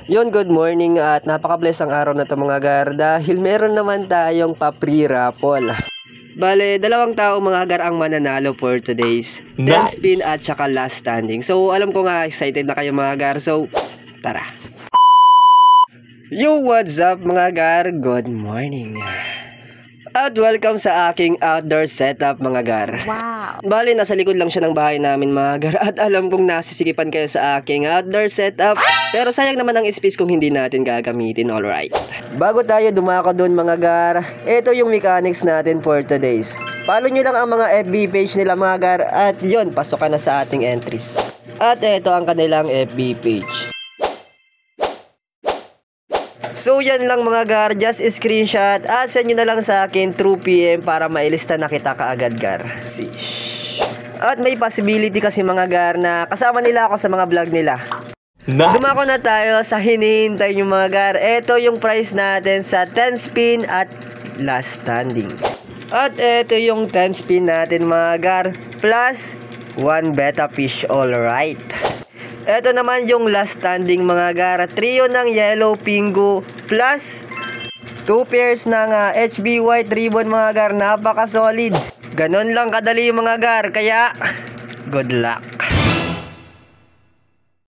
Yon, good morning at napaka-bless ang araw na to mga gar dahil meron naman tayong pa-free raffle. Bale, dalawang tao mga gar ang mananalo for today's 10 spin at saka last standing. So, alam ko nga excited na kayo mga gar. So, tara. Yo, what's up mga gar? Good morning. At welcome sa aking outdoor setup mga gar. Wow! Bali, nasa likod lang siya ng bahay namin mga gar. At alam kong nasisikipan kayo sa aking outdoor setup. Pero sayang naman ang space kung hindi natin gagamitin, alright. Bago tayo dumako doon mga gar, ito yung mechanics natin for today's. Follow nyo lang ang mga FB page nila mga gar. At yun, pasok ka na sa ating entries. At ito ang kanilang FB page. So yan lang mga gar, just screenshot at send nyo na lang sa akin through PM para mailista na kita kaagad gar. At may possibility kasi mga gar na kasama nila ako sa mga vlog nila. Nice. Dumako na tayo sa hinihintay nyo mga gar. Ito yung price natin sa 10 spin at last standing. At ito yung 10 spin natin mga gar plus 1 beta fish, alright. Ito naman yung last standing mga gar. Trio ng yellow pingu plus 2 pairs ng HB white ribbon mga gar. Napaka solid. Ganon lang kadali mga gar. Kaya good luck.